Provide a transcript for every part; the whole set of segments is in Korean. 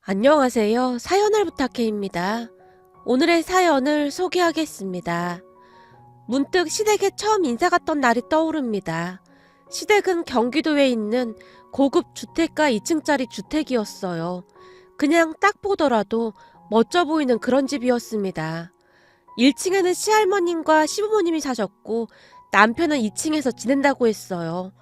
안녕하세요. 사연을 부탁해입니다. 오늘의 사연을 소개하겠습니다. 문득 시댁에 처음 인사 갔던 날이 떠오릅니다. 시댁은 경기도에 있는 고급 주택가 2층짜리 주택이었어요. 그냥 딱 보더라도 멋져 보이는 그런 집이었습니다. 1층에는 시할머님과 시부모님이 사셨고 남편은 2층에서 지낸다고 했어요.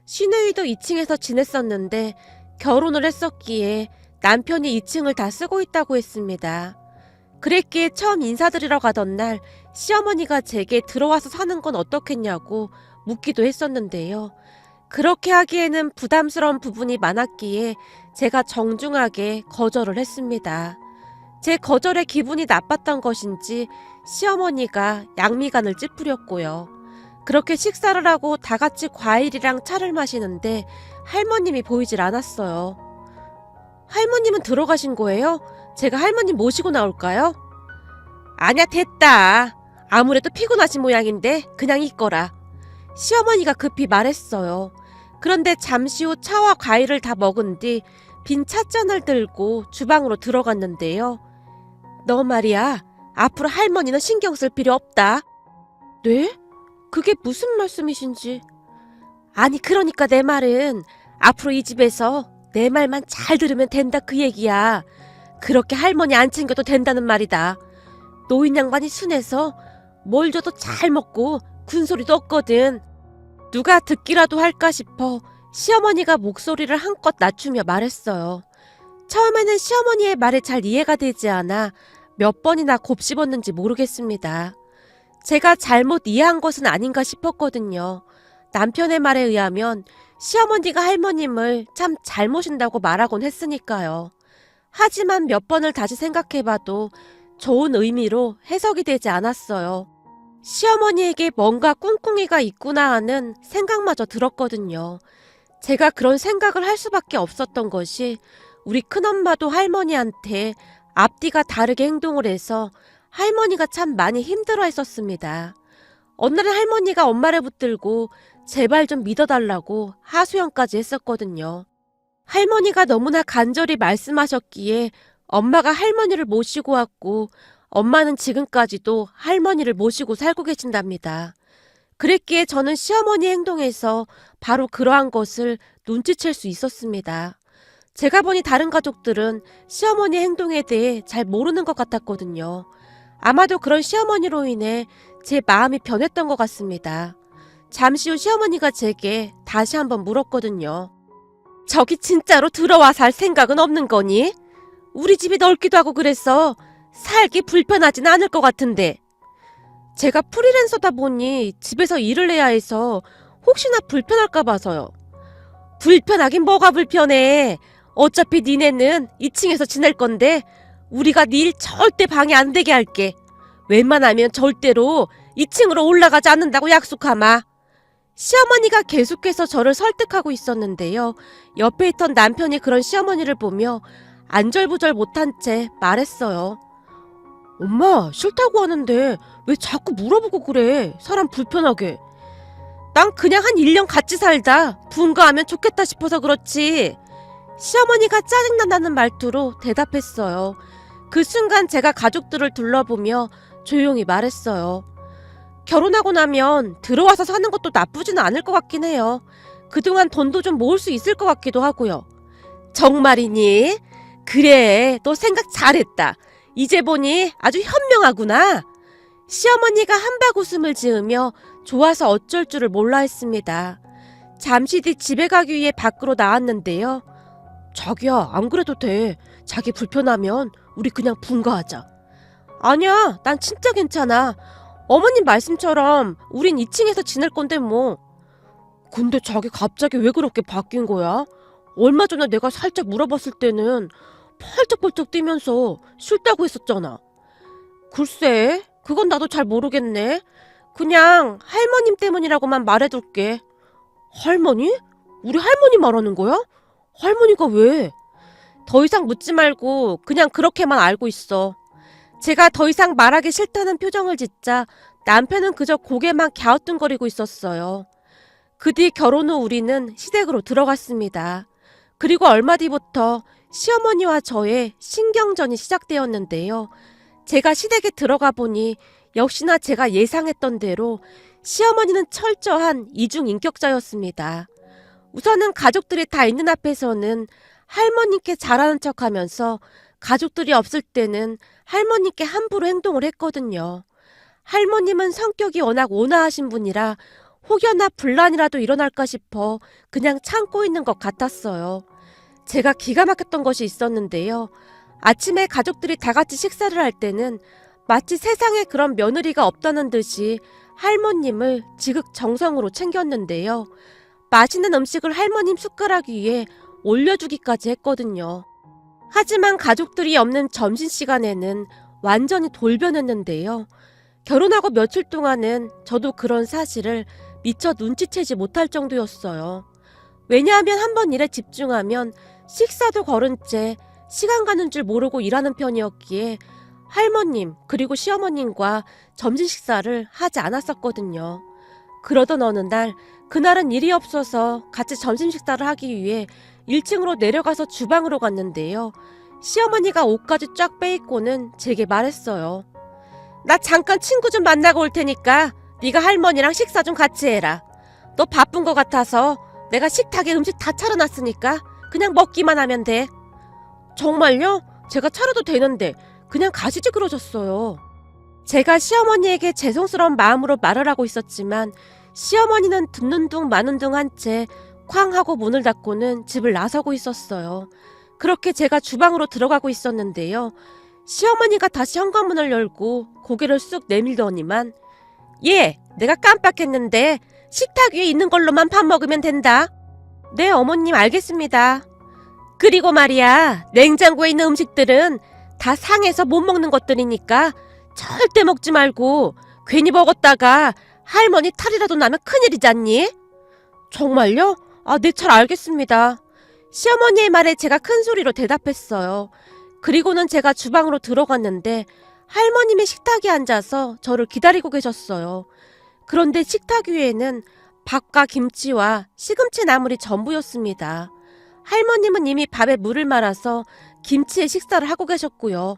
시누이도 2층에서 지냈었는데 결혼을 했었기에 남편이 2층을 다 쓰고 있다고 했습니다. 그랬기에 처음 인사드리러 가던 날 시어머니가 제게 들어와서 사는 건 어떻겠냐고 묻기도 했었는데요. 그렇게 하기에는 부담스러운 부분이 많았기에 제가 정중하게 거절을 했습니다. 제 거절에 기분이 나빴던 것인지 시어머니가 양미간을 찌푸렸고요. 그렇게 식사를 하고 다 같이 과일이랑 차를 마시는데 할머님이 보이질 않았어요. 할머님은 들어가신 거예요? 제가 할머님 모시고 나올까요? 아냐, 됐다. 아무래도 피곤하신 모양인데 그냥 있거라. 시어머니가 급히 말했어요. 그런데 잠시 후 차와 과일을 다 먹은 뒤 빈 찻잔을 들고 주방으로 들어갔는데요. 너 말이야, 앞으로 할머니는 신경 쓸 필요 없다. 네? 그게 무슨 말씀이신지. 아니, 그러니까 내 말은 앞으로 이 집에서 내 말만 잘 들으면 된다 그 얘기야. 그렇게 할머니 안 챙겨도 된다는 말이다. 노인 양반이 순해서 뭘 줘도 잘 먹고 군소리도 없거든. 누가 듣기라도 할까 싶어 시어머니가 목소리를 한껏 낮추며 말했어요. 처음에는 시어머니의 말이 잘 이해가 되지 않아 몇 번이나 곱씹었는지 모르겠습니다. 제가 잘못 이해한 것은 아닌가 싶었거든요. 남편의 말에 의하면 시어머니가 할머님을 참 잘 모신다고 말하곤 했으니까요. 하지만 몇 번을 다시 생각해봐도 좋은 의미로 해석이 되지 않았어요. 시어머니에게 뭔가 꿍꿍이가 있구나 하는 생각마저 들었거든요. 제가 그런 생각을 할 수밖에 없었던 것이 우리 큰엄마도 할머니한테 앞뒤가 다르게 행동을 해서 할머니가 참 많이 힘들어 했었습니다. 어느 날 할머니가 엄마를 붙들고 제발 좀 믿어달라고 하소연까지 했었거든요. 할머니가 너무나 간절히 말씀하셨기에 엄마가 할머니를 모시고 왔고 엄마는 지금까지도 할머니를 모시고 살고 계신답니다. 그랬기에 저는 시어머니 행동에서 바로 그러한 것을 눈치챌 수 있었습니다. 제가 보니 다른 가족들은 시어머니 행동에 대해 잘 모르는 것 같았거든요. 아마도 그런 시어머니로 인해 제 마음이 변했던 것 같습니다. 잠시 후 시어머니가 제게 다시 한번 물었거든요. 저기 진짜로 들어와 살 생각은 없는 거니? 우리 집이 넓기도 하고 그래서 살기 불편하진 않을 것 같은데. 제가 프리랜서다 보니 집에서 일을 해야 해서 혹시나 불편할까 봐서요. 불편하긴 뭐가 불편해. 어차피 니네는 2층에서 지낼 건데 우리가 네 일 절대 방해 안 되게 할게. 웬만하면 절대로 2층으로 올라가지 않는다고 약속하마. 시어머니가 계속해서 저를 설득하고 있었는데요. 옆에 있던 남편이 그런 시어머니를 보며 안절부절 못한 채 말했어요. 엄마, 싫다고 하는데 왜 자꾸 물어보고 그래? 사람 불편하게. 난 그냥 한 1년 같이 살다 분가하면 좋겠다 싶어서 그렇지. 시어머니가 짜증난다는 말투로 대답했어요. 그 순간 제가 가족들을 둘러보며 조용히 말했어요. 결혼하고 나면 들어와서 사는 것도 나쁘지는 않을 것 같긴 해요. 그동안 돈도 좀 모을 수 있을 것 같기도 하고요. 정말이니? 그래, 너 생각 잘했다. 이제 보니 아주 현명하구나. 시어머니가 한박 웃음을 지으며 좋아서 어쩔 줄을 몰라 했습니다. 잠시 뒤 집에 가기 위해 밖으로 나왔는데요. 자기야, 안 그래도 돼. 자기 불편하면 우리 그냥 분가하자. 아니야, 난 진짜 괜찮아. 어머님 말씀처럼 우린 2층에서 지낼 건데 뭐. 근데 자기 갑자기 왜 그렇게 바뀐 거야? 얼마 전에 내가 살짝 물어봤을 때는 펄쩍펄쩍 뛰면서 싫다고 했었잖아. 글쎄, 그건 나도 잘 모르겠네. 그냥 할머님 때문이라고만 말해둘게. 할머니? 우리 할머니 말하는 거야? 할머니가 왜? 더 이상 묻지 말고 그냥 그렇게만 알고 있어. 제가 더 이상 말하기 싫다는 표정을 짓자 남편은 그저 고개만 갸우뚱거리고 있었어요. 그 뒤 결혼 후 우리는 시댁으로 들어갔습니다. 그리고 얼마 뒤부터 시어머니와 저의 신경전이 시작되었는데요. 제가 시댁에 들어가 보니 역시나 제가 예상했던 대로 시어머니는 철저한 이중인격자였습니다. 우선은 가족들이 다 있는 앞에서는 할머니께 잘하는 척하면서 가족들이 없을 때는 할머니께 함부로 행동을 했거든요. 할머님은 성격이 워낙 온화하신 분이라 혹여나 분란이라도 일어날까 싶어 그냥 참고 있는 것 같았어요. 제가 기가 막혔던 것이 있었는데요. 아침에 가족들이 다 같이 식사를 할 때는 마치 세상에 그런 며느리가 없다는 듯이 할머님을 지극정성으로 챙겼는데요. 맛있는 음식을 할머님 숟가락 위에 올려주기까지 했거든요. 하지만 가족들이 없는 점심시간에는 완전히 돌변했는데요. 결혼하고 며칠 동안은 저도 그런 사실을 미처 눈치채지 못할 정도였어요. 왜냐하면 한번 일에 집중하면 식사도 거른 채 시간 가는 줄 모르고 일하는 편이었기에 할머님 그리고 시어머님과 점심 식사를 하지 않았었거든요. 그러던 어느 날 그날은 일이 없어서 같이 점심 식사를 하기 위해 1층으로 내려가서 주방으로 갔는데요. 시어머니가 옷까지 쫙 빼입고는 제게 말했어요. 나 잠깐 친구 좀 만나고 올 테니까 네가 할머니랑 식사 좀 같이 해라. 너 바쁜 것 같아서 내가 식탁에 음식 다 차려놨으니까 그냥 먹기만 하면 돼. 정말요? 제가 차려도 되는데 그냥 가시지 그러셨어요. 제가 시어머니에게 죄송스러운 마음으로 말을 하고 있었지만 시어머니는 듣는 둥 마는 둥 한 채 쾅 하고 문을 닫고는 집을 나서고 있었어요. 그렇게 제가 주방으로 들어가고 있었는데요. 시어머니가 다시 현관문을 열고 고개를 쑥 내밀더니만 예, 내가 깜빡했는데 식탁 위에 있는 걸로만 밥 먹으면 된다. 네, 어머님 알겠습니다. 그리고 말이야, 냉장고에 있는 음식들은 다 상해서 못 먹는 것들이니까 절대 먹지 말고 괜히 먹었다가 할머니 탈이라도 나면 큰일이잖니? 정말요? 아, 네, 잘 알겠습니다. 시어머니의 말에 제가 큰 소리로 대답했어요. 그리고는 제가 주방으로 들어갔는데 할머님이 식탁에 앉아서 저를 기다리고 계셨어요. 그런데 식탁 위에는 밥과 김치와 시금치 나물이 전부였습니다. 할머님은 이미 밥에 물을 말아서 김치에 식사를 하고 계셨고요.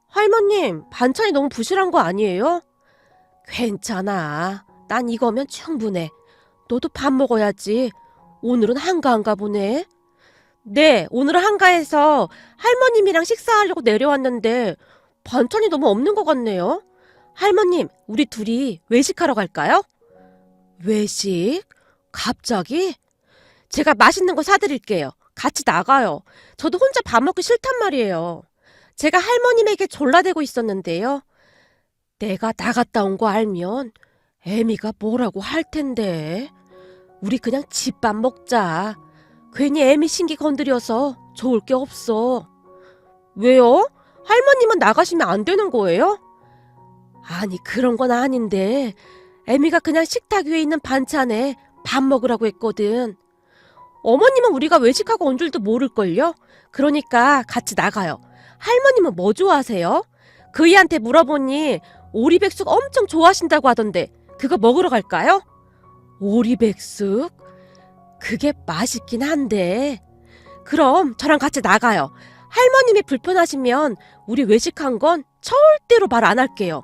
할머님, 반찬이 너무 부실한 거 아니에요? 괜찮아. 난 이거면 충분해. 너도 밥 먹어야지. 오늘은 한가한가 보네. 네, 오늘은 한가해서 할머님이랑 식사하려고 내려왔는데 반찬이 너무 없는 것 같네요. 할머님, 우리 둘이 외식하러 갈까요? 외식? 갑자기? 제가 맛있는 거 사드릴게요. 같이 나가요. 저도 혼자 밥 먹기 싫단 말이에요. 제가 할머님에게 졸라대고 있었는데요. 내가 나갔다 온 거 알면 애미가 뭐라고 할 텐데. 우리 그냥 집밥 먹자. 괜히 애미 신기 건드려서 좋을 게 없어. 왜요? 할머님은 나가시면 안 되는 거예요? 아니, 그런 건 아닌데 애미가 그냥 식탁 위에 있는 반찬에 밥 먹으라고 했거든. 어머님은 우리가 외식하고 온 줄도 모를걸요? 그러니까 같이 나가요. 할머님은 뭐 좋아하세요? 그이한테 물어보니 오리백숙 엄청 좋아하신다고 하던데 그거 먹으러 갈까요? 오리백숙? 그게 맛있긴 한데. 그럼 저랑 같이 나가요. 할머님이 불편하시면 우리 외식한 건 절대로 말 안 할게요.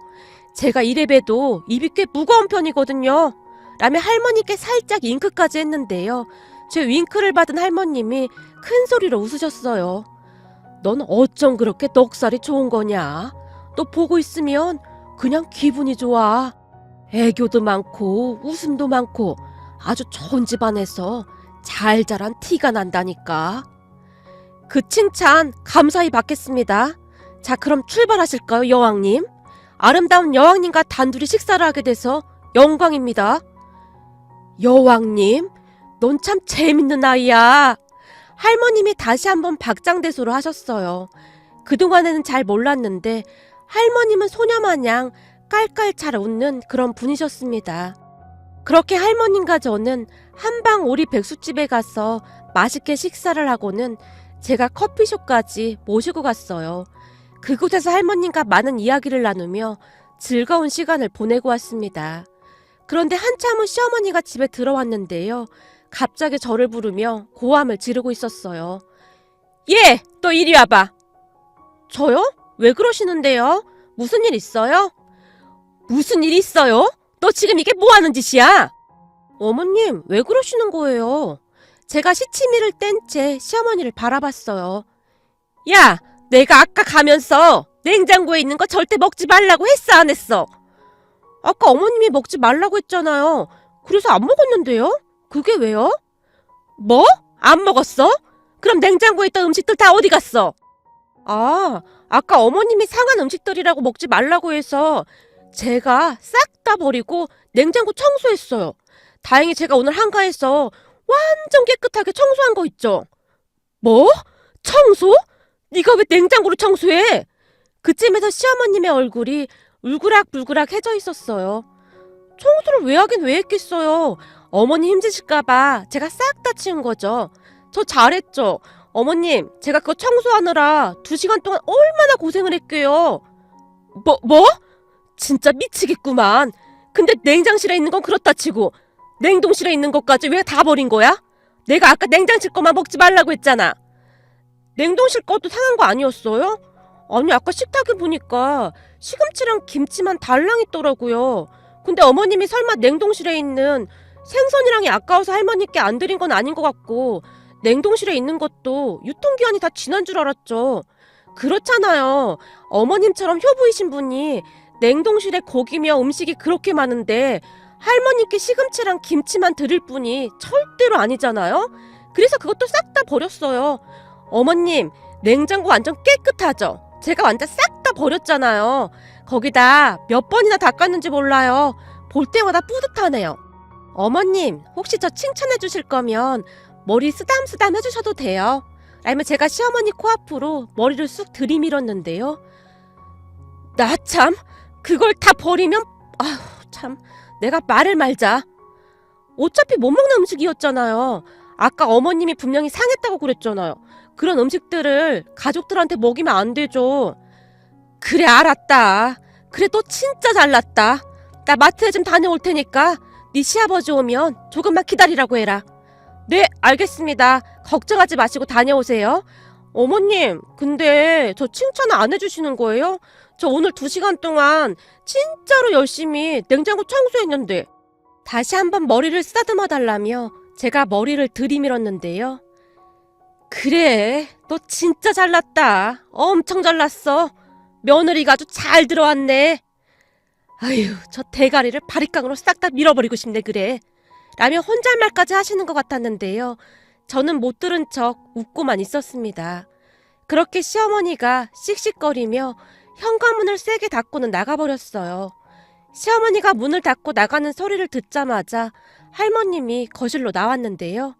제가 이래봬도 입이 꽤 무거운 편이거든요. 라며 할머니께 살짝 윙크까지 했는데요. 제 윙크를 받은 할머님이 큰 소리로 웃으셨어요. 넌 어쩜 그렇게 넉살이 좋은 거냐? 너 보고 있으면 그냥 기분이 좋아. 애교도 많고 웃음도 많고 아주 좋은 집안에서 잘 자란 티가 난다니까. 그 칭찬 감사히 받겠습니다. 자, 그럼 출발하실까요, 여왕님? 아름다운 여왕님과 단둘이 식사를 하게 돼서 영광입니다. 여왕님, 넌 참 재밌는 아이야. 할머님이 다시 한번 박장대소를 하셨어요. 그동안에는 잘 몰랐는데 할머님은 소녀마냥 깔깔 잘 웃는 그런 분이셨습니다. 그렇게 할머님과 저는 한방 오리 백숙집에 가서 맛있게 식사를 하고는 제가 커피숍까지 모시고 갔어요. 그곳에서 할머님과 많은 이야기를 나누며 즐거운 시간을 보내고 왔습니다. 그런데 한참 후 시어머니가 집에 들어왔는데요. 갑자기 저를 부르며 고함을 지르고 있었어요. 얘, 너 이리 와봐. 저요? 왜 그러시는데요? 무슨 일 있어요? 무슨 일 있어요? 너 지금 이게 뭐 하는 짓이야? 어머님, 왜 그러시는 거예요? 제가 시치미를 뗀 채 시어머니를 바라봤어요. 야, 내가 아까 가면서 냉장고에 있는 거 절대 먹지 말라고 했어, 안 했어? 아까 어머님이 먹지 말라고 했잖아요. 그래서 안 먹었는데요? 그게 왜요? 뭐? 안 먹었어? 그럼 냉장고에 있던 음식들 다 어디 갔어? 아, 아까 어머님이 상한 음식들이라고 먹지 말라고 해서 제가 싹 다 버리고 냉장고 청소했어요. 다행히 제가 오늘 한가해서 완전 깨끗하게 청소한 거 있죠? 뭐? 청소? 네가 왜 냉장고를 청소해? 그쯤에서 시어머님의 얼굴이 울그락불그락해져 있었어요. 청소를 왜 하긴 왜 했겠어요. 어머니 힘드실까봐 제가 싹 다 치운 거죠. 저 잘했죠. 어머님, 제가 그거 청소하느라 2시간 동안 얼마나 고생을 했게요. 뭐? 진짜 미치겠구만. 근데 냉장실에 있는 건 그렇다 치고 냉동실에 있는 것까지 왜 다 버린 거야? 내가 아까 냉장실 것만 먹지 말라고 했잖아. 냉동실 것도 상한 거 아니었어요? 아니, 아까 식탁에 보니까 시금치랑 김치만 달랑 있더라고요. 근데 어머님이 설마 냉동실에 있는 생선이랑이 아까워서 할머니께 안 드린 건 아닌 것 같고 냉동실에 있는 것도 유통기한이 다 지난 줄 알았죠. 그렇잖아요. 어머님처럼 효부이신 분이 냉동실에 고기며 음식이 그렇게 많은데 할머니께 시금치랑 김치만 드릴 분이 절대로 아니잖아요. 그래서 그것도 싹 다 버렸어요. 어머님, 냉장고 완전 깨끗하죠? 제가 완전 싹 다 버렸잖아요. 거기다 몇 번이나 닦았는지 몰라요. 볼 때마다 뿌듯하네요. 어머님, 혹시 저 칭찬해 주실 거면 머리 쓰담쓰담 해주셔도 돼요. 아니면 제가 시어머니 코앞으로 머리를 쑥 들이밀었는데요. 나 참, 그걸 다 버리면, 아휴 참, 내가 말을 말자. 어차피 못 먹는 음식이었잖아요. 아까 어머님이 분명히 상했다고 그랬잖아요. 그런 음식들을 가족들한테 먹이면 안 되죠. 그래, 알았다. 그래, 너 진짜 잘났다. 나 마트에 좀 다녀올 테니까 네 시아버지 오면 조금만 기다리라고 해라. 네, 알겠습니다. 걱정하지 마시고 다녀오세요. 어머님, 근데 저 칭찬 안 해주시는 거예요? 저 오늘 2시간 동안 진짜로 열심히 냉장고 청소했는데. 다시 한번 머리를 쓰다듬어 달라며 제가 머리를 들이밀었는데요. 그래, 너 진짜 잘났다. 엄청 잘났어. 며느리가 아주 잘 들어왔네. 아휴, 저 대가리를 바리깡으로 싹 다 밀어버리고 싶네, 그래. 라며 혼잣말까지 하시는 것 같았는데요. 저는 못 들은 척 웃고만 있었습니다. 그렇게 시어머니가 씩씩거리며 현관문을 세게 닫고는 나가버렸어요. 시어머니가 문을 닫고 나가는 소리를 듣자마자 할머님이 거실로 나왔는데요.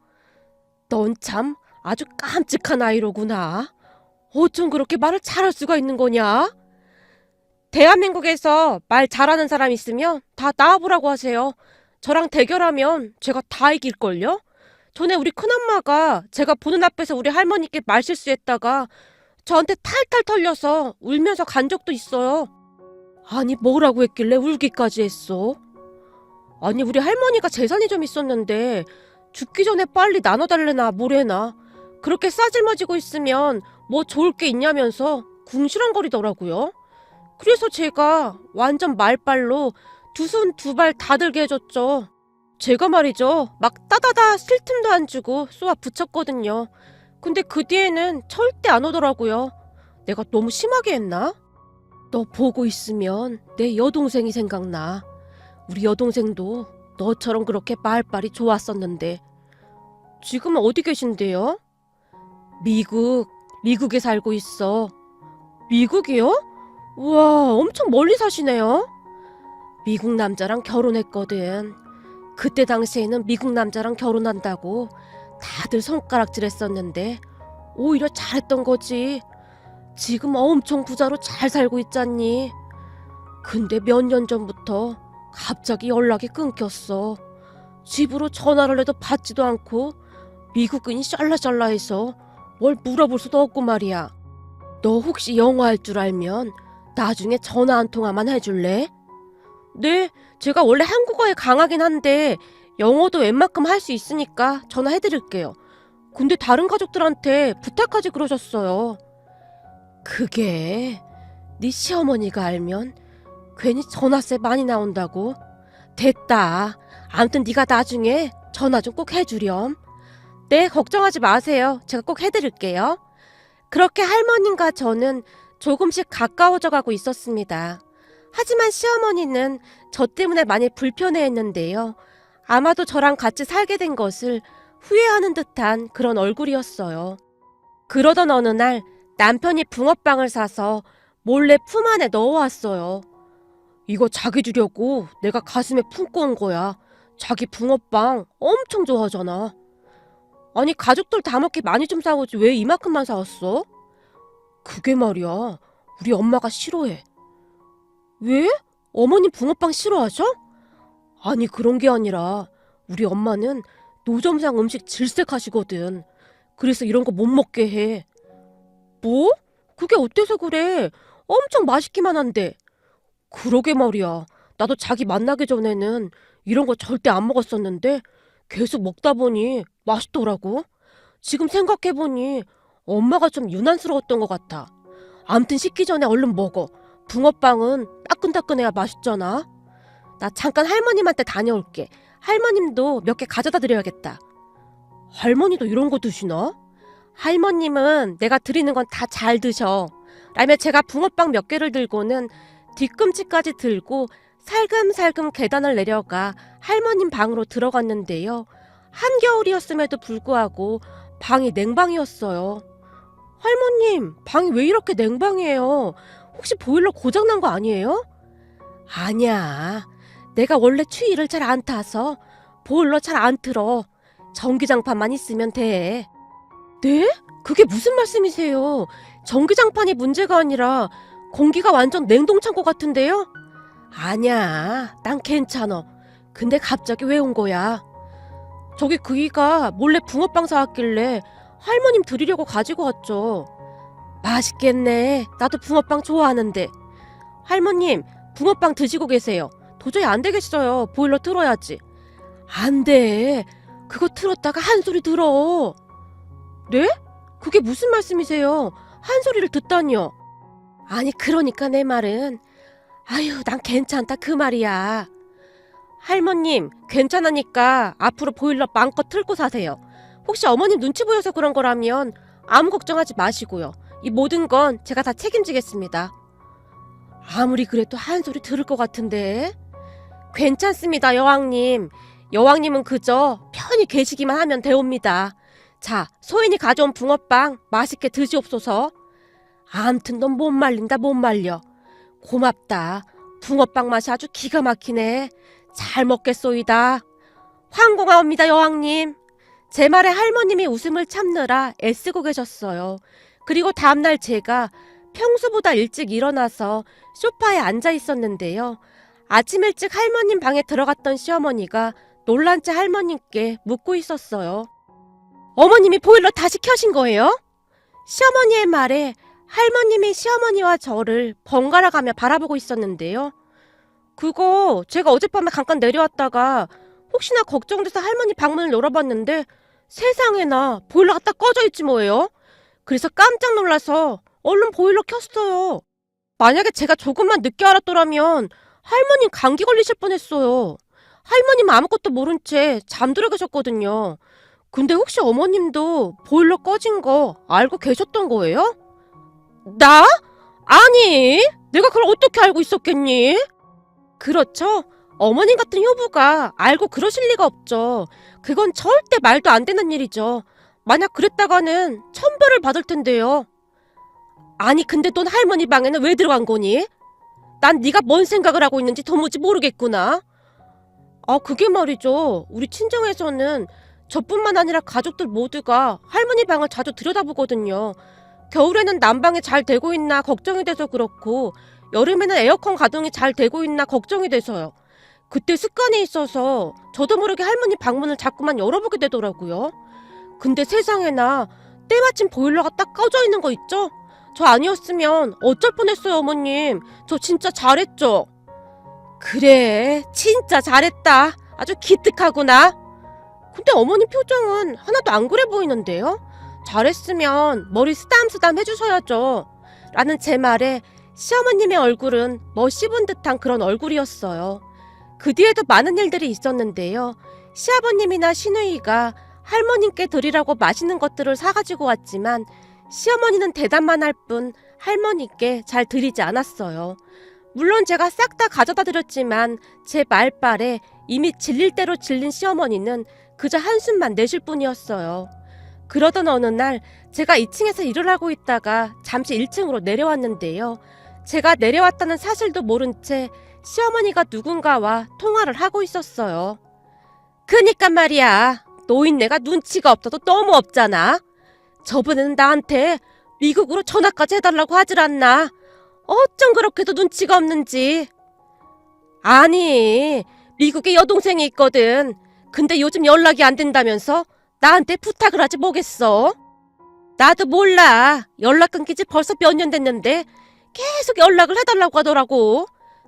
넌 참 아주 깜찍한 아이로구나. 어쩜 그렇게 말을 잘할 수가 있는 거냐? 대한민국에서 말 잘하는 사람 있으면 다 나와보라고 하세요. 저랑 대결하면 제가 다 이길걸요? 전에 우리 큰엄마가 제가 보는 앞에서 우리 할머니께 말 실수했다가 저한테 탈탈 털려서 울면서 간 적도 있어요. 아니, 뭐라고 했길래 울기까지 했어? 아니, 우리 할머니가 재산이 좀 있었는데 죽기 전에 빨리 나눠달래나 뭐래나 그렇게 싸질머지고 있으면 뭐 좋을 게 있냐면서 궁시렁거리더라고요. 그래서 제가 완전 말빨로 2손 2발 다 들게 해줬죠. 제가 말이죠, 막 따다다 쓸 틈도 안 주고 쏘아 붙였거든요. 근데 그 뒤에는 절대 안 오더라고요. 내가 너무 심하게 했나? 너 보고 있으면 내 여동생이 생각나. 우리 여동생도 너처럼 그렇게 말빨이 좋았었는데. 지금은 어디 계신데요? 미국에 살고 있어. 미국이요? 우와, 엄청 멀리 사시네요. 미국 남자랑 결혼했거든. 그때 당시에는 미국 남자랑 결혼한다고 다들 손가락질했었는데 오히려 잘했던 거지. 지금 엄청 부자로 잘 살고 있잖니. 근데 몇 년 전부터 갑자기 연락이 끊겼어. 집으로 전화를 해도 받지도 않고 미국인이 샬라샬라해서 뭘 물어볼 수도 없고 말이야. 너 혹시 영어 할 줄 알면 나중에 전화 한 통화만 해줄래? 네, 제가 원래 한국어에 강하긴 한데 영어도 웬만큼 할 수 있으니까 전화해드릴게요. 근데 다른 가족들한테 부탁하지 그러셨어요. 그게 네 시어머니가 알면 괜히 전화세 많이 나온다고. 됐다. 아무튼 네가 나중에 전화 좀 꼭 해주렴. 네, 걱정하지 마세요. 제가 꼭 해드릴게요. 그렇게 할머님과 저는 조금씩 가까워져 가고 있었습니다. 하지만 시어머니는 저 때문에 많이 불편해했는데요. 아마도 저랑 같이 살게 된 것을 후회하는 듯한 그런 얼굴이었어요. 그러던 어느 날 남편이 붕어빵을 사서 몰래 품 안에 넣어왔어요. 이거 자기 주려고 내가 가슴에 품고 온 거야. 자기 붕어빵 엄청 좋아하잖아. 아니 가족들 다 먹게 많이 좀 사오지 왜 이만큼만 사왔어? 그게 말이야. 우리 엄마가 싫어해. 왜? 어머님 붕어빵 싫어하셔? 아니 그런 게 아니라 우리 엄마는 노점상 음식 질색하시거든. 그래서 이런 거 못 먹게 해. 뭐? 그게 어때서 그래? 엄청 맛있기만 한데. 그러게 말이야. 나도 자기 만나기 전에는 이런 거 절대 안 먹었었는데 계속 먹다 보니 맛있더라고. 지금 생각해보니 엄마가 좀 유난스러웠던 것 같아. 암튼 식기 전에 얼른 먹어. 붕어빵은 따끈따끈해야 맛있잖아. 나 잠깐 할머님한테 다녀올게. 할머님도 몇 개 가져다 드려야겠다. 할머니도 이런 거 드시나? 할머님은 내가 드리는 건 다 잘 드셔. 라며 제가 붕어빵 몇 개를 들고는 뒤꿈치까지 들고 살금살금 계단을 내려가 할머님 방으로 들어갔는데요. 한겨울이었음에도 불구하고 방이 냉방이었어요. 할머님, 방이 왜 이렇게 냉방이에요? 혹시 보일러 고장난 거 아니에요? 아니야. 내가 원래 추위를 잘 안 타서 보일러 잘 안 틀어. 전기장판만 있으면 돼. 네? 그게 무슨 말씀이세요? 전기장판이 문제가 아니라 공기가 완전 냉동창고 같은데요? 아니야. 난 괜찮아. 근데 갑자기 왜 온 거야? 저기 그이가 몰래 붕어빵 사왔길래 할머님 드리려고 가지고 왔죠. 맛있겠네. 나도 붕어빵 좋아하는데. 할머님, 붕어빵 드시고 계세요. 도저히 안 되겠어요. 보일러 틀어야지. 안 돼. 그거 틀었다가 한 소리 들어. 네? 그게 무슨 말씀이세요? 한 소리를 듣다니요. 아니 그러니까 내 말은 아유 난 괜찮다 그 말이야. 할머님 괜찮으니까 앞으로 보일러 마음껏 틀고 사세요. 혹시 어머님 눈치 보여서 그런 거라면 아무 걱정하지 마시고요. 이 모든 건 제가 다 책임지겠습니다. 아무리 그래도 한 소리 들을 것 같은데. 괜찮습니다 여왕님. 여왕님은 그저 편히 계시기만 하면 되옵니다. 자, 소인이 가져온 붕어빵 맛있게 드시옵소서. 암튼 넌 못 말린다 못 말려. 고맙다. 붕어빵 맛이 아주 기가 막히네. 잘 먹겠소이다. 황공하옵니다 여왕님. 제 말에 할머님이 웃음을 참느라 애쓰고 계셨어요. 그리고 다음날 제가 평소보다 일찍 일어나서 소파에 앉아 있었는데요. 아침 일찍 할머님 방에 들어갔던 시어머니가 놀란 채 할머님께 묻고 있었어요. 어머님이 보일러 다시 켜신 거예요? 시어머니의 말에 할머님이 시어머니와 저를 번갈아 가며 바라보고 있었는데요. 그거 제가 어젯밤에 잠깐 내려왔다가 혹시나 걱정돼서 할머니 방문을 열어봤는데 세상에나 보일러가 딱 꺼져 있지 뭐예요. 그래서 깜짝 놀라서 얼른 보일러 켰어요. 만약에 제가 조금만 늦게 알았더라면 할머님 감기 걸리실 뻔했어요. 할머님은 아무것도 모른 채 잠들어 계셨거든요. 근데 혹시 어머님도 보일러 꺼진 거 알고 계셨던 거예요? 나? 아니, 내가 그걸 어떻게 알고 있었겠니? 그렇죠. 어머님 같은 효부가 알고 그러실 리가 없죠. 그건 절대 말도 안 되는 일이죠. 만약 그랬다가는 천벌을 받을 텐데요. 아니 근데 넌 할머니 방에는 왜 들어간 거니? 난 네가 뭔 생각을 하고 있는지 도무지 모르겠구나. 아 그게 말이죠. 우리 친정에서는 저뿐만 아니라 가족들 모두가 할머니 방을 자주 들여다보거든요. 겨울에는 난방이 잘 되고 있나 걱정이 돼서 그렇고 여름에는 에어컨 가동이 잘 되고 있나 걱정이 돼서요. 그때 습관이 있어서 저도 모르게 할머니 방문을 자꾸만 열어보게 되더라고요. 근데 세상에나 때마침 보일러가 딱 꺼져 있는 거 있죠? 저 아니었으면 어쩔 뻔했어요 어머님. 저 진짜 잘했죠? 그래 진짜 잘했다. 아주 기특하구나. 근데 어머니 표정은 하나도 안 그래 보이는데요? 잘했으면 머리 쓰담쓰담 해주셔야죠. 라는 제 말에 시어머님의 얼굴은 뭐 씹은 듯한 그런 얼굴이었어요. 그 뒤에도 많은 일들이 있었는데요. 시아버님이나 시누이가 할머님께 드리라고 맛있는 것들을 사가지고 왔지만 시어머니는 대답만 할 뿐 할머니께 잘 드리지 않았어요. 물론 제가 싹 다 가져다 드렸지만 제 말발에 이미 질릴 대로 질린 시어머니는 그저 한숨만 내쉴 뿐이었어요. 그러던 어느 날 제가 2층에서 일을 하고 있다가 잠시 1층으로 내려왔는데요. 제가 내려왔다는 사실도 모른 채 시어머니가 누군가와 통화를 하고 있었어요. 그니까 말이야. 노인네가 눈치가 없어도 너무 없잖아. 저번에는 나한테 미국으로 전화까지 해달라고 하질 않나. 어쩜 그렇게도 눈치가 없는지. 아니, 미국에 여동생이 있거든. 근데 요즘 연락이 안 된다면서 나한테 부탁을 하지 뭐겠어? 나도 몰라. 연락 끊긴 지 벌써 몇 년 됐는데 계속 연락을 해달라고 하더라고.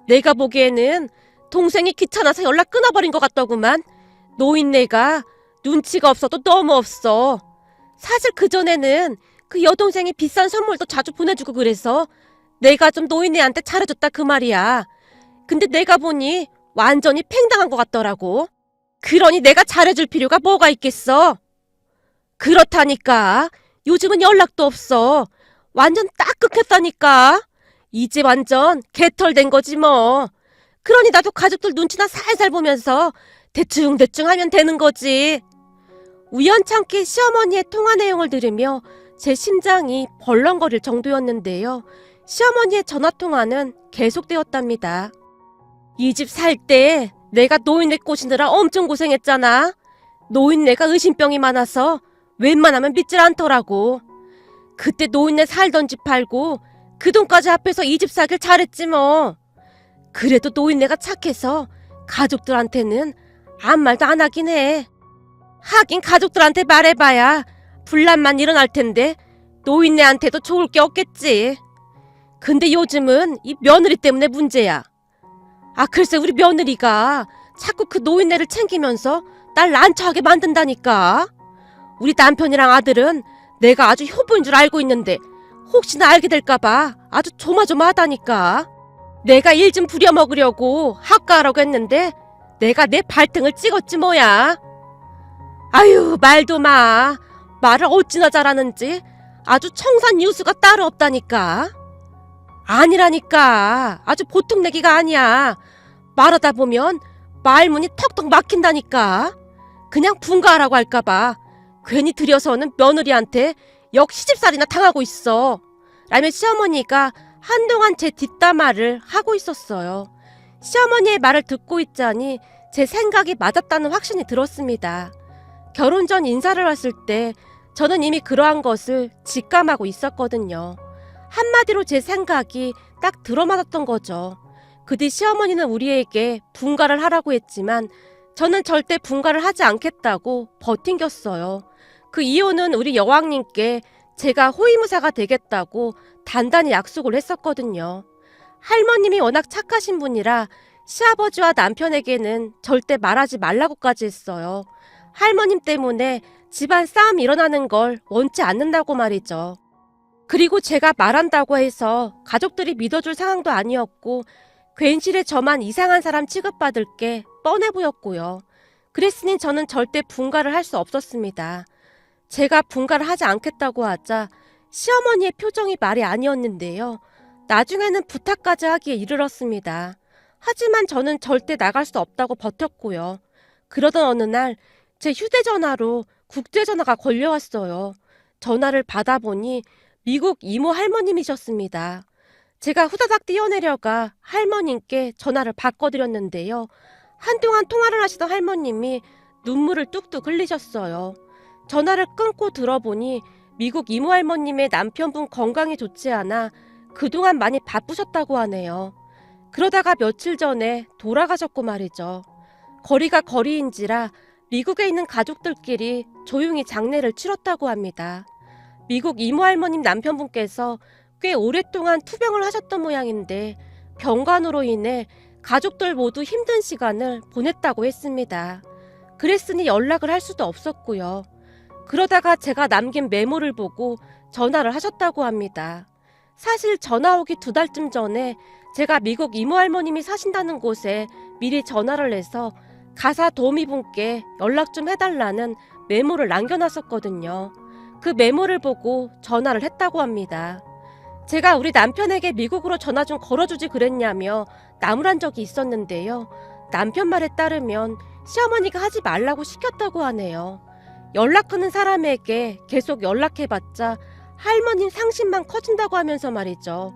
내가 보기에는 동생이 귀찮아서 연락 끊어버린 것 같더구만. 노인네가 눈치가 없어도 너무 없어. 사실 그전에는 그 여동생이 비싼 선물도 자주 보내주고 그래서 내가 좀 노인네한테 잘해줬다 그 말이야. 근데 내가 보니 완전히 팽당한 것 같더라고. 그러니 내가 잘해줄 필요가 뭐가 있겠어. 그렇다니까. 요즘은 연락도 없어. 완전 딱 끊겼다니까. 이제 완전 개털된 거지 뭐. 그러니 나도 가족들 눈치나 살살 보면서 대충대충 하면 되는 거지. 우연찮게 시어머니의 통화 내용을 들으며 제 심장이 벌렁거릴 정도였는데요. 시어머니의 전화통화는 계속되었답니다. 이 집 살 때 내가 노인네 꼬시느라 엄청 고생했잖아. 노인네가 의심병이 많아서 웬만하면 믿질 않더라고. 그때 노인네 살던 집 팔고 그 돈까지 합해서 이 집 사길 잘했지 뭐. 그래도 노인네가 착해서 가족들한테는 아무 말도 안 하긴 해. 하긴 가족들한테 말해봐야 분란만 일어날 텐데 노인네한테도 좋을 게 없겠지. 근데 요즘은 이 며느리 때문에 문제야. 아 글쎄 우리 며느리가 자꾸 그 노인네를 챙기면서 날 난처하게 만든다니까. 우리 남편이랑 아들은 내가 아주 효부인 줄 알고 있는데 혹시나 알게 될까봐 아주 조마조마하다니까. 내가 일 좀 부려먹으려고 학가하라고 했는데 내가 내 발등을 찍었지 뭐야. 아유 말도 마. 말을 어찌나 잘하는지 아주 청산 유수가 따로 없다니까. 아니라니까. 아주 보통 내기가 아니야. 말하다 보면 말문이 턱턱 막힌다니까. 그냥 분가하라고 할까봐 괜히 들여서는 며느리한테 역시집살이나 당하고 있어. 라며 시어머니가 한동안 제 뒷담화를 하고 있었어요. 시어머니의 말을 듣고 있자니 제 생각이 맞았다는 확신이 들었습니다. 결혼 전 인사를 왔을 때 저는 이미 그러한 것을 직감하고 있었거든요. 한마디로 제 생각이 딱 들어맞았던 거죠. 그 뒤 시어머니는 우리에게 분가를 하라고 했지만 저는 절대 분가를 하지 않겠다고 버팅겼어요. 그 이유는 우리 여왕님께 제가 호위무사가 되겠다고 단단히 약속을 했었거든요. 할머님이 워낙 착하신 분이라 시아버지와 남편에게는 절대 말하지 말라고까지 했어요. 할머님 때문에 집안 싸움이 일어나는 걸 원치 않는다고 말이죠. 그리고 제가 말한다고 해서 가족들이 믿어줄 상황도 아니었고 괜시레 저만 이상한 사람 취급받을 게 뻔해 보였고요. 그랬으니 저는 절대 분가를 할 수 없었습니다. 제가 분가를 하지 않겠다고 하자 시어머니의 표정이 말이 아니었는데요. 나중에는 부탁까지 하기에 이르렀습니다. 하지만 저는 절대 나갈 수 없다고 버텼고요. 그러던 어느 날 제 휴대전화로 국제전화가 걸려왔어요. 전화를 받아보니 미국 이모 할머님이셨습니다. 제가 후다닥 뛰어내려가 할머님께 전화를 바꿔드렸는데요. 한동안 통화를 하시던 할머님이 눈물을 뚝뚝 흘리셨어요. 전화를 끊고 들어보니 미국 이모 할머님의 남편분 건강이 좋지 않아 그동안 많이 바쁘셨다고 하네요. 그러다가 며칠 전에 돌아가셨고 말이죠. 거리가 거리인지라 미국에 있는 가족들끼리 조용히 장례를 치렀다고 합니다. 미국 이모 할머님 남편분께서 꽤 오랫동안 투병을 하셨던 모양인데 병간으로 인해 가족들 모두 힘든 시간을 보냈다고 했습니다. 그랬으니 연락을 할 수도 없었고요. 그러다가 제가 남긴 메모를 보고 전화를 하셨다고 합니다. 사실 전화 오기 2달쯤 전에 제가 미국 이모 할머님이 사신다는 곳에 미리 전화를 해서 가사 도우미분께 연락 좀 해달라는 메모를 남겨놨었거든요. 그 메모를 보고 전화를 했다고 합니다. 제가 우리 남편에게 미국으로 전화 좀 걸어주지 그랬냐며 나무란 적이 있었는데요. 남편 말에 따르면 시어머니가 하지 말라고 시켰다고 하네요. 연락 끊은 사람에게 계속 연락해봤자 할머님 상심만 커진다고 하면서 말이죠.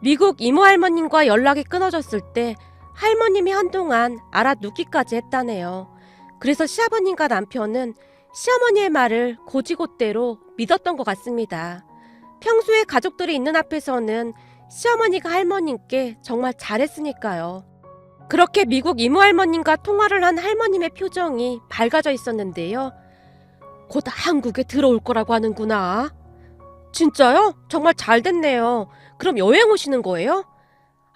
미국 이모 할머님과 연락이 끊어졌을 때 할머님이 한동안 알아눕기까지 했다네요. 그래서 시아버님과 남편은 시어머니의 말을 곧이곧대로 믿었던 것 같습니다. 평소에 가족들이 있는 앞에서는 시어머니가 할머님께 정말 잘했으니까요. 그렇게 미국 이모 할머님과 통화를 한 할머님의 표정이 밝아져 있었는데요. 곧 한국에 들어올 거라고 하는구나. 진짜요? 정말 잘 됐네요. 그럼 여행 오시는 거예요?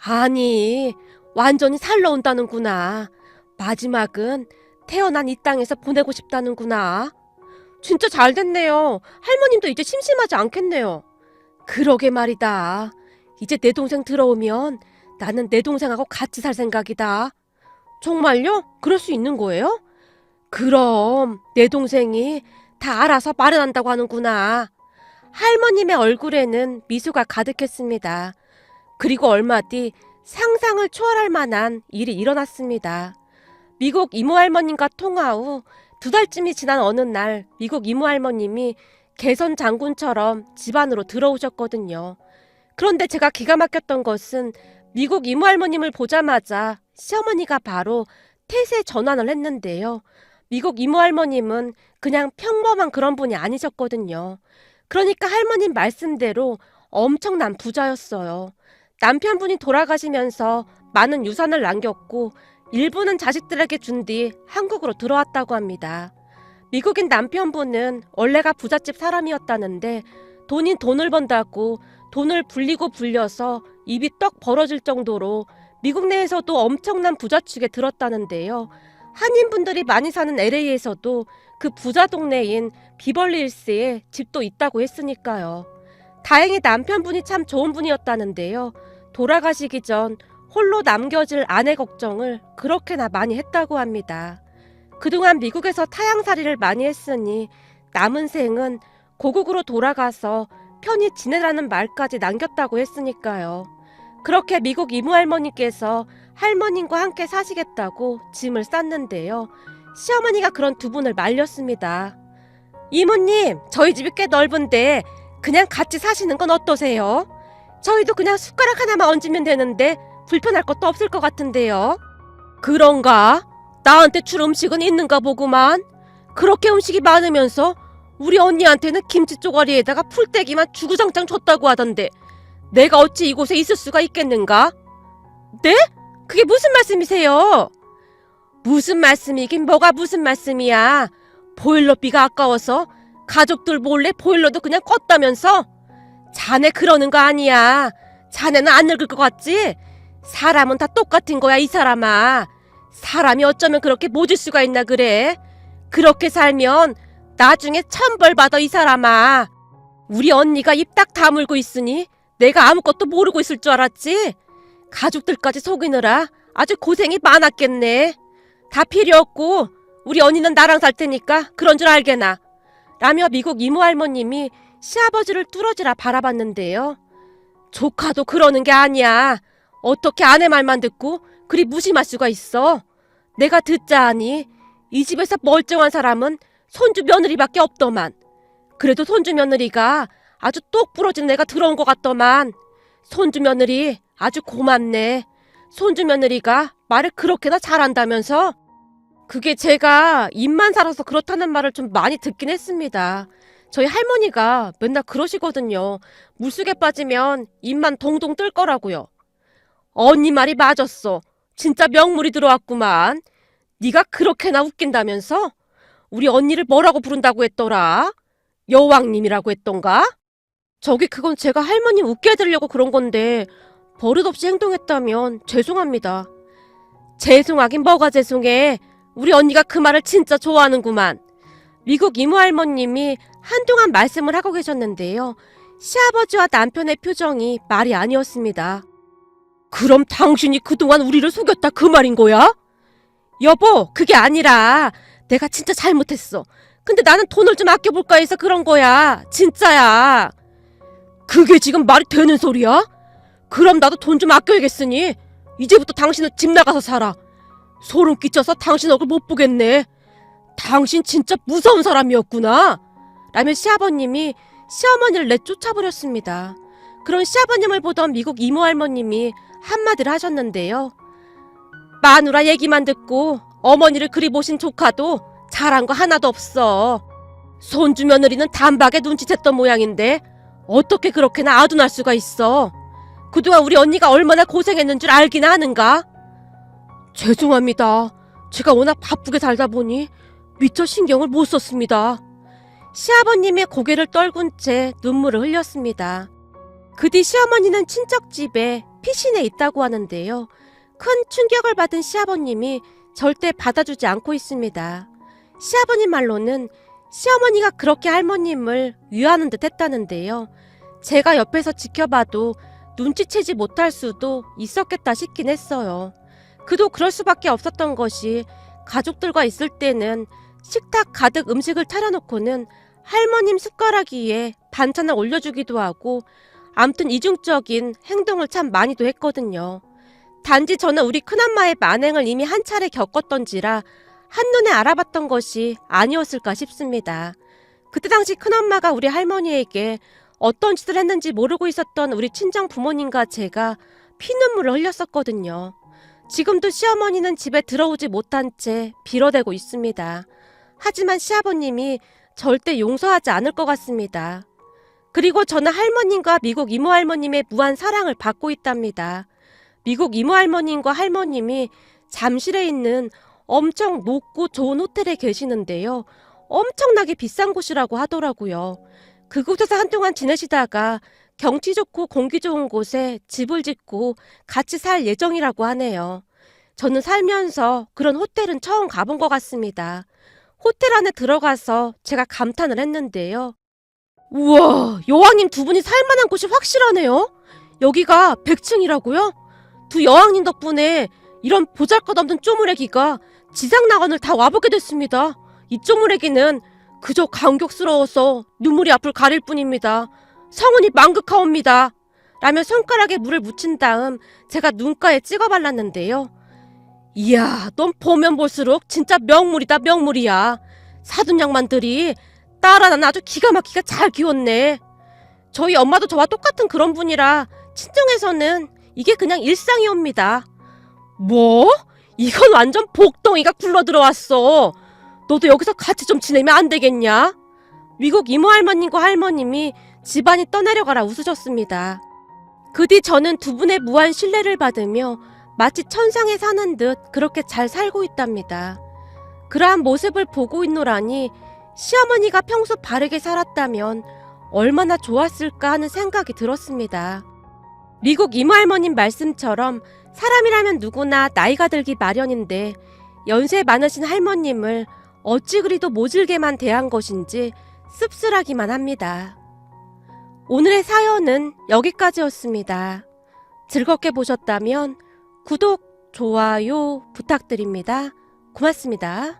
아니, 완전히 살러 온다는구나. 마지막은 태어난 이 땅에서 보내고 싶다는구나. 진짜 잘 됐네요. 할머님도 이제 심심하지 않겠네요. 그러게 말이다. 이제 내 동생 들어오면 나는 내 동생하고 같이 살 생각이다. 정말요? 그럴 수 있는 거예요? 그럼 내 동생이 다 알아서 마련한다고 하는구나. 할머님의 얼굴에는 미소가 가득했습니다. 그리고 얼마 뒤 상상을 초월할 만한 일이 일어났습니다. 미국 이모 할머님과 통화 후 2달쯤이 지난 어느 날 미국 이모 할머님이 개선 장군처럼 집 안으로 들어오셨거든요. 그런데 제가 기가 막혔던 것은 미국 이모 할머님을 보자마자 시어머니가 바로 태세 전환을 했는데요. 미국 이모 할머님은 그냥 평범한 그런 분이 아니셨거든요. 그러니까 할머님 말씀대로 엄청난 부자였어요. 남편분이 돌아가시면서 많은 유산을 남겼고 일부는 자식들에게 준 뒤 한국으로 들어왔다고 합니다. 미국인 남편분은 원래가 부잣집 사람이었다는데 돈이 돈을 번다고 돈을 불리고 불려서 입이 떡 벌어질 정도로 미국 내에서도 엄청난 부자축에 들었다는데요. 한인분들이 많이 사는 LA에서도 그 부자 동네인 비벌리힐스에 집도 있다고 했으니까요. 다행히 남편분이 참 좋은 분이었다는데요. 돌아가시기 전 홀로 남겨질 아내 걱정을 그렇게나 많이 했다고 합니다. 그동안 미국에서 타향살이를 많이 했으니 남은 생은 고국으로 돌아가서 편히 지내라는 말까지 남겼다고 했으니까요. 그렇게 미국 이모 할머니께서 할머님과 함께 사시겠다고 짐을 쌌는데요. 시어머니가 그런 두 분을 말렸습니다. 이모님, 저희 집이 꽤 넓은데 그냥 같이 사시는 건 어떠세요? 저희도 그냥 숟가락 하나만 얹으면 되는데 불편할 것도 없을 것 같은데요. 그런가? 나한테 줄 음식은 있는가 보구만. 그렇게 음식이 많으면서 우리 언니한테는 김치 쪼가리에다가 풀떼기만 주구장창 줬다고 하던데 내가 어찌 이곳에 있을 수가 있겠는가? 네? 그게 무슨 말씀이세요? 무슨 말씀이긴 뭐가 무슨 말씀이야. 보일러비가 아까워서 가족들 몰래 보일러도 그냥 껐다면서? 자네 그러는 거 아니야. 자네는 안 늙을 것 같지? 사람은 다 똑같은 거야, 이 사람아. 사람이 어쩌면 그렇게 모질 수가 있나 그래? 그렇게 살면 나중에 천벌 받아, 이 사람아. 우리 언니가 입 딱 다물고 있으니 내가 아무것도 모르고 있을 줄 알았지? 가족들까지 속이느라 아주 고생이 많았겠네. 다 필요 없고 우리 언니는 나랑 살 테니까 그런 줄 알게나. 라며 미국 이모 할머님이 시아버지를 뚫어지라 바라봤는데요. 조카도 그러는 게 아니야. 어떻게 아내 말만 듣고 그리 무심할 수가 있어. 내가 듣자 하니 이 집에서 멀쩡한 사람은 손주 며느리밖에 없더만. 그래도 손주 며느리가 아주 똑 부러진 애가 들어온 것 같더만. 손주 며느리 아주 고맙네. 손주 며느리가 말을 그렇게나 잘한다면서? 그게 제가 입만 살아서 그렇다는 말을 좀 많이 듣긴 했습니다. 저희 할머니가 맨날 그러시거든요. 물속에 빠지면 입만 동동 뜰 거라고요. 언니 말이 맞았어. 진짜 명물이 들어왔구만. 네가 그렇게나 웃긴다면서? 우리 언니를 뭐라고 부른다고 했더라? 여왕님이라고 했던가? 저기 그건 제가 할머님 웃게 해드리려고 그런 건데 버릇없이 행동했다면 죄송합니다. 죄송하긴 뭐가 죄송해. 우리 언니가 그 말을 진짜 좋아하는구만. 미국 이모 할머님이 한동안 말씀을 하고 계셨는데요. 시아버지와 남편의 표정이 말이 아니었습니다. 그럼 당신이 그동안 우리를 속였다 그 말인 거야? 여보, 그게 아니라 내가 진짜 잘못했어. 근데 나는 돈을 좀 아껴볼까 해서 그런 거야. 진짜야. 그게 지금 말이 되는 소리야? 그럼 나도 돈 좀 아껴야겠으니 이제부터 당신은 집 나가서 살아. 소름 끼쳐서 당신 얼굴 못 보겠네. 당신 진짜 무서운 사람이었구나. 라며 시아버님이 시어머니를 내쫓아버렸습니다. 그런 시아버님을 보던 미국 이모 할머님이 한마디를 하셨는데요. 마누라 얘기만 듣고 어머니를 그리 모신 조카도 잘한 거 하나도 없어. 손주 며느리는 단박에 눈치챘던 모양인데 어떻게 그렇게나 아둔할 수가 있어. 그동안 우리 언니가 얼마나 고생했는 줄 알기나 하는가? 죄송합니다. 제가 워낙 바쁘게 살다 보니 미처 신경을 못 썼습니다. 시아버님의 고개를 떨군 채 눈물을 흘렸습니다. 그 뒤 시어머니는 친척집에 피신해 있다고 하는데요. 큰 충격을 받은 시아버님이 절대 받아주지 않고 있습니다. 시아버님 말로는 시어머니가 그렇게 할머님을 위하는 듯 했다는데요. 제가 옆에서 지켜봐도 눈치채지 못할 수도 있었겠다 싶긴 했어요. 그도 그럴 수밖에 없었던 것이 가족들과 있을 때는 식탁 가득 음식을 차려놓고는 할머님 숟가락 위에 반찬을 올려주기도 하고 암튼 이중적인 행동을 참 많이도 했거든요. 단지 저는 우리 큰엄마의 만행을 이미 한 차례 겪었던지라 한눈에 알아봤던 것이 아니었을까 싶습니다. 그때 당시 큰엄마가 우리 할머니에게 어떤 짓을 했는지 모르고 있었던 우리 친정 부모님과 제가 피눈물을 흘렸었거든요. 지금도 시어머니는 집에 들어오지 못한 채 빌어대고 있습니다. 하지만 시아버님이 절대 용서하지 않을 것 같습니다. 그리고 저는 할머님과 미국 이모 할머님의 무한 사랑을 받고 있답니다. 미국 이모 할머님과 할머님이 잠실에 있는 엄청 높고 좋은 호텔에 계시는데요. 엄청나게 비싼 곳이라고 하더라고요. 그곳에서 한동안 지내시다가 경치 좋고 공기 좋은 곳에 집을 짓고 같이 살 예정이라고 하네요. 저는 살면서 그런 호텔은 처음 가본 것 같습니다. 호텔 안에 들어가서 제가 감탄을 했는데요. 우와, 여왕님 두 분이 살만한 곳이 확실하네요. 여기가 100층이라고요? 두 여왕님 덕분에 이런 보잘것없는 쪼무레기가 지상낙원을 다 와보게 됐습니다. 이 쪼무레기는 그저 감격스러워서 눈물이 앞을 가릴 뿐입니다. 성은이 망극하옵니다. 라며 손가락에 물을 묻힌 다음 제가 눈가에 찍어 발랐는데요. 이야, 넌 보면 볼수록 진짜 명물이다, 명물이야. 사돈 양반들이 딸 하나는 아주 기가 막히게 잘 키웠네. 저희 엄마도 저와 똑같은 그런 분이라 친정에서는 이게 그냥 일상이옵니다. 뭐? 이건 완전 복덩이가 굴러 들어왔어. 너도 여기서 같이 좀 지내면 안 되겠냐? 미국 이모 할머님과 할머님이 집안이 떠내려가라 웃으셨습니다. 그 뒤 저는 두 분의 무한 신뢰를 받으며 마치 천상에 사는 듯 그렇게 잘 살고 있답니다. 그러한 모습을 보고 있노라니 시어머니가 평소 바르게 살았다면 얼마나 좋았을까 하는 생각이 들었습니다. 미국 이모 할머님 말씀처럼 사람이라면 누구나 나이가 들기 마련인데 연세 많으신 할머님을 어찌 그리도 모질게만 대한 것인지 씁쓸하기만 합니다. 오늘의 사연은 여기까지였습니다. 즐겁게 보셨다면 구독, 좋아요 부탁드립니다. 고맙습니다.